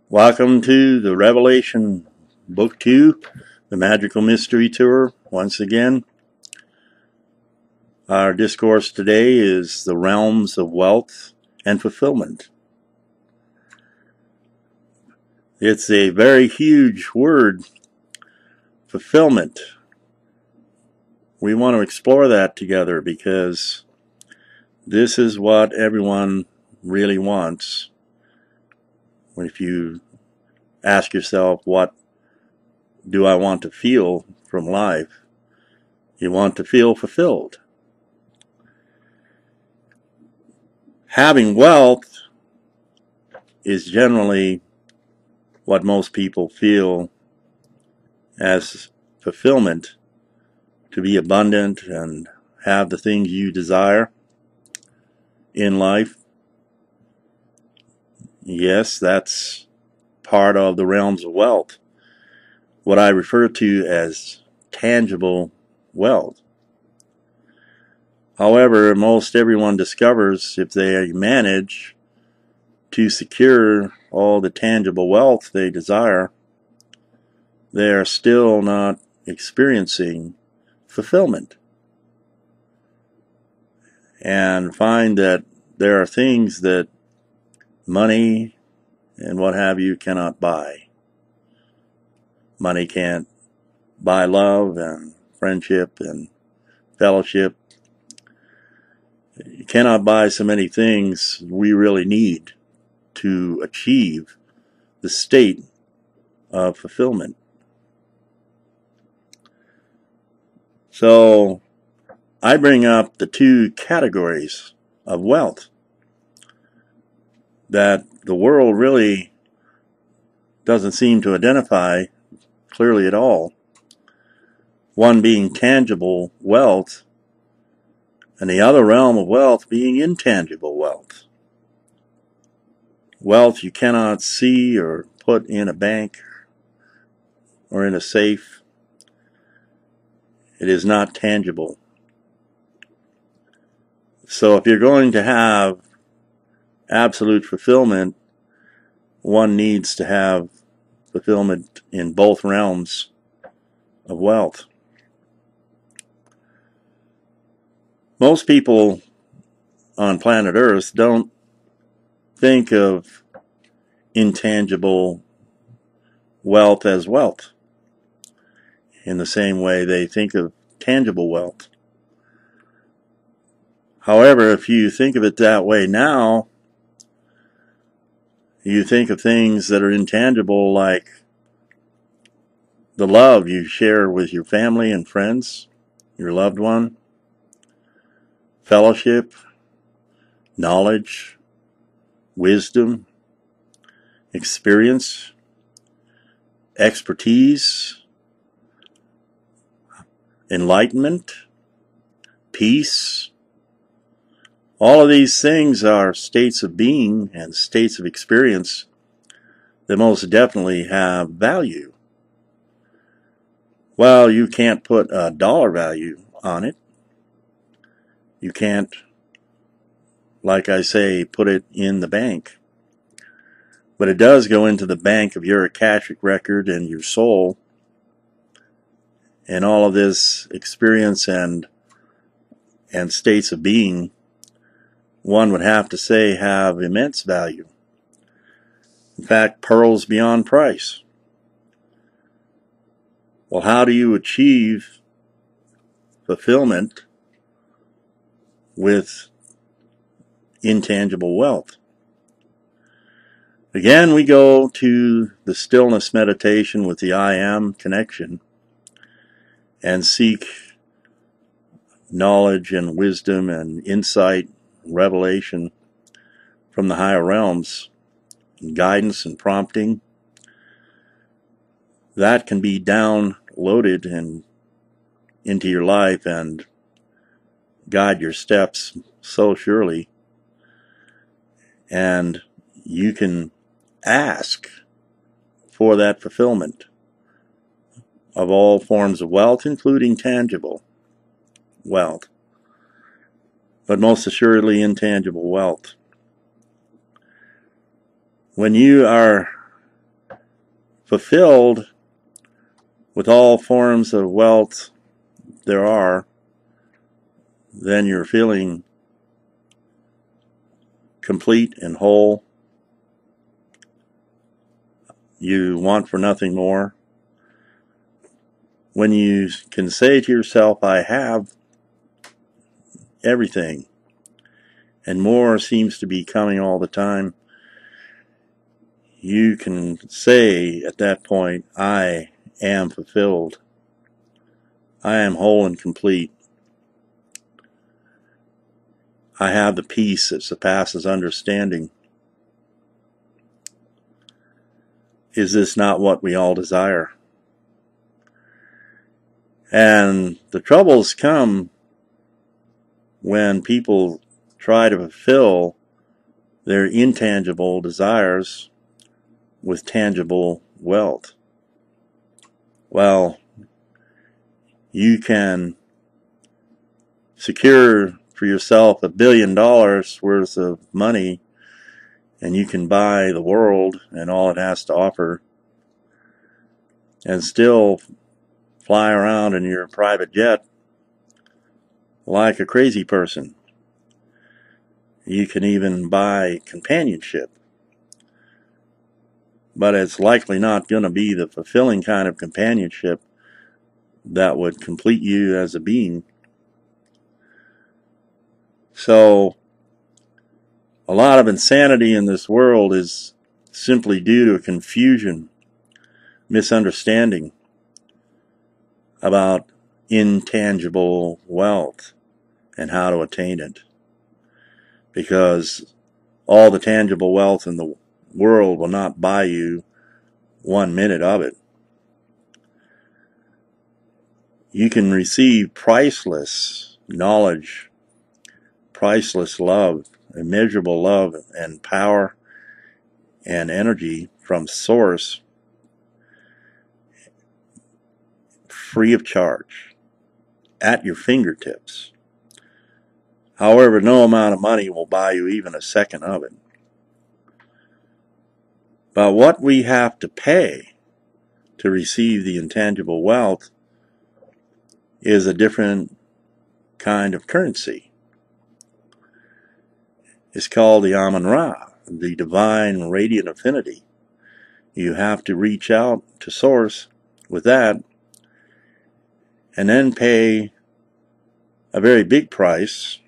Welcome to the Revelation Book 2, the Magical Mystery Tour. Once again, our discourse today is the realms of wealth and fulfillment. It's a very huge word, fulfillment. We want to explore that together because this is what everyone really wants. If you ask yourself, what do I want to feel from life? You want to feel fulfilled. Having wealth is generally what most people feel as fulfillment, to be abundant and have the things you desire in life. Yes, that's part of the realms of wealth, what I refer to as tangible wealth. However, most everyone discovers if they manage to secure all the tangible wealth they desire, they are still not experiencing fulfillment, and find that there are things that money and what have you cannot buy. Money can't buy love and friendship and fellowship. You cannot buy so many things we really need to achieve the state of fulfillment. So I bring up the two categories of wealth that the world really doesn't seem to identify clearly at all. One being tangible wealth, and the other realm of wealth being intangible wealth. Wealth you cannot see or put in a bank or in a safe. It is not tangible. So if you're going to have absolute fulfillment, one needs to have fulfillment in both realms of wealth. Most people on planet Earth don't think of intangible wealth as wealth in the same way they think of tangible wealth. However, if you think of it that way now, you think of things that are intangible, like the love you share with your family and friends, your loved one, fellowship, knowledge, wisdom, experience, expertise, enlightenment, peace. All of these things are states of being and states of experience that most definitely have value. Well, you can't put a dollar value on it. You can't, like I say, put it in the bank. But it does go into the bank of your Akashic record and your soul. And all of this experience and states of being, one would have to say, have immense value. In fact, pearls beyond price. Well, how do you achieve fulfillment with intangible wealth? Again, we go to the stillness meditation with the I Am connection and seek knowledge and wisdom and insight, revelation from the higher realms, and guidance and prompting. That can be downloaded and into your life and guide your steps so surely. And you can ask for that fulfillment of all forms of wealth, including tangible wealth, but most assuredly intangible wealth. When you are fulfilled with all forms of wealth there are, then you're feeling complete and whole. You want for nothing more. When you can say to yourself, I have everything, and more seems to be coming all the time, you can say at that point, I am fulfilled. I am whole and complete. I have the peace that surpasses understanding. Is this not what we all desire? And the troubles come when people try to fulfill their intangible desires with tangible wealth. Well, you can secure for yourself $1 billion worth of money, and you can buy the world and all it has to offer, and still fly around in your private jet like a crazy person. You can even buy companionship, but it's likely not going to be the fulfilling kind of companionship that would complete you as a being. So, a lot of insanity in this world is simply due to confusion, misunderstanding about intangible wealth and how to attain it. Because all the tangible wealth in the world will not buy you 1 minute of it. You can receive priceless knowledge, priceless love, immeasurable love and power and energy from Source free of charge at your fingertips. However, no amount of money will buy you even a second of it. But what we have to pay to receive the intangible wealth is a different kind of currency. It's called the Amun-Ra, the divine radiant affinity. You have to reach out to Source with that and then pay a very big price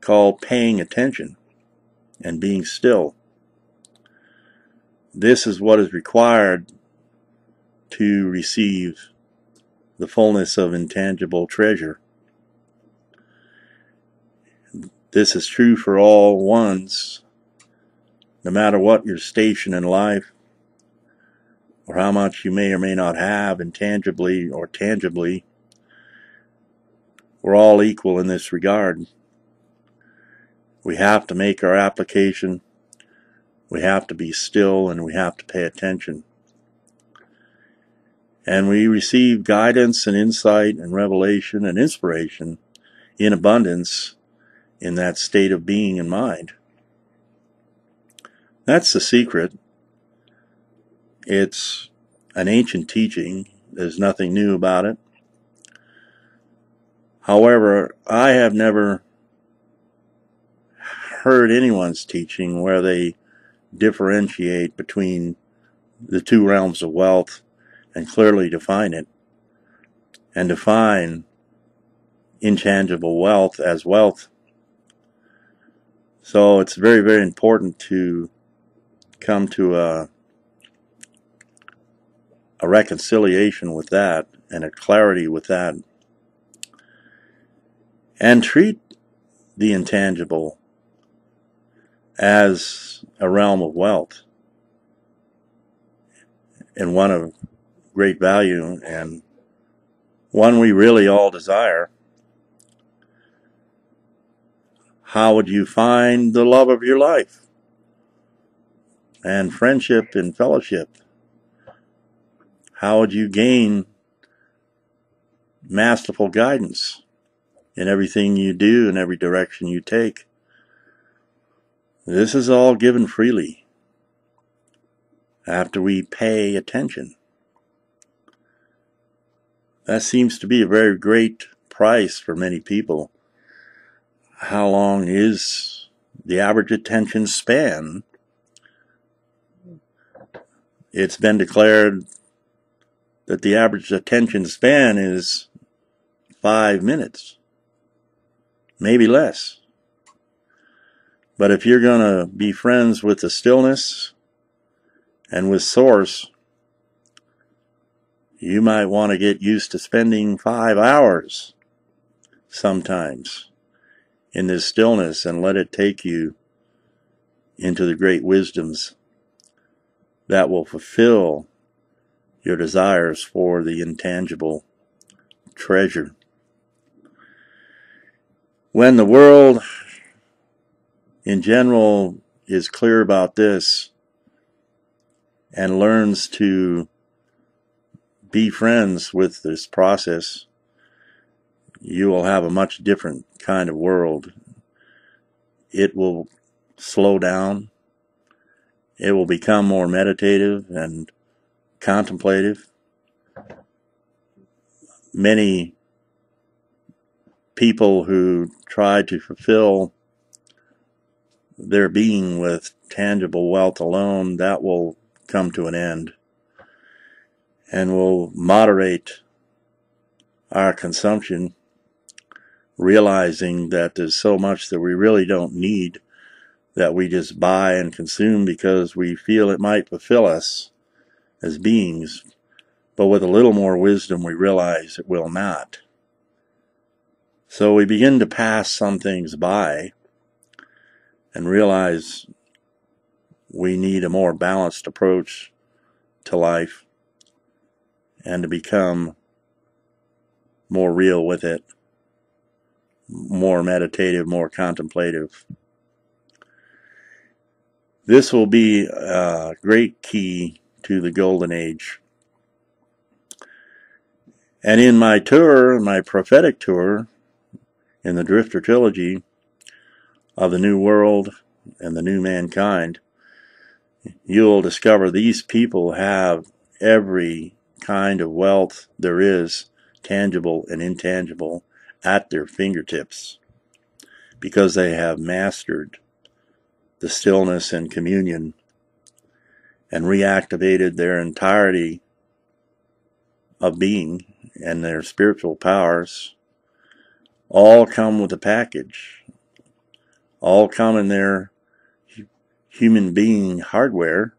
called paying attention and being still. This is what is required to receive the fullness of intangible treasure. This is true for all ones, no matter what your station in life, or how much you may or may not have intangibly or tangibly. We're all equal in this regard. We have to make our application, we have to be still, and we have to pay attention. And we receive guidance and insight and revelation and inspiration in abundance in that state of being and mind. That's the secret. It's an ancient teaching. There's nothing new about it. However, I have never heard anyone's teaching where they differentiate between the two realms of wealth and clearly define it, and define intangible wealth as wealth. So it's very, very important to come to a reconciliation with that and a clarity with that, and treat the intangible as a realm of wealth and one of great value and one we really all desire. How would you find the love of your life and friendship and fellowship? How would you gain masterful guidance in everything you do and every direction you take? This is all given freely. after we pay attention. That seems to be a very great price for many people. How long is the average attention span? It's been declared that the average attention span is 5 minutes, maybe less. But if you're going to be friends with the stillness and with Source, you might want to get used to spending 5 hours sometimes in this stillness and let it take you into the great wisdoms that will fulfill your desires for the intangible treasure. When the world in general is clear about this and learns to be friends with this process, you will have a much different kind of world. It will slow down. It will become more meditative and contemplative. Many people who try to fulfill their being with tangible wealth alone, that will come to an end, and will moderate our consumption, realizing that there's so much that we really don't need, that we just buy and consume because we feel it might fulfill us as beings. But with a little more wisdom, we realize it will not. So we begin to pass some things by and realize we need a more balanced approach to life and to become more real with it, more meditative, more contemplative. This will be a great key to the golden age. And in my tour, my prophetic tour, in the Drifter Trilogy of the New World and the New Mankind, you'll discover these people have every kind of wealth there is, tangible and intangible, at their fingertips, because they have mastered the stillness and communion and reactivated their entirety of being, and their spiritual powers all come with a package, all come in their human being hardware,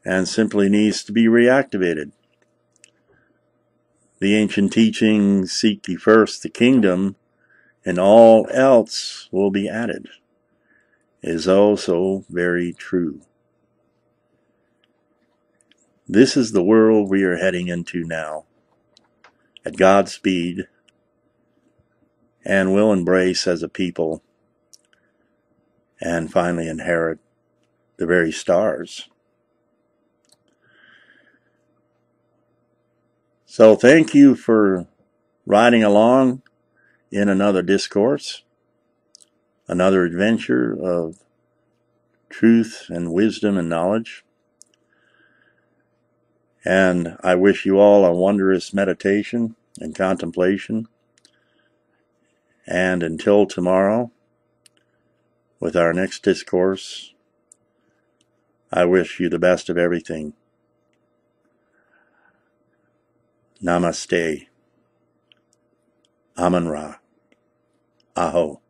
and simply needs to be reactivated. The ancient teaching, seek ye first the kingdom, and all else will be added, is also very true. This is the world we are heading into now, at God's speed, and will embrace as a people, and finally inherit the very stars. So thank you for riding along in another discourse, another adventure of truth and wisdom and knowledge. And I wish you all a wondrous meditation and contemplation. And until tomorrow, with our next discourse, I wish you the best of everything. Namaste. Amun Ra. Aho.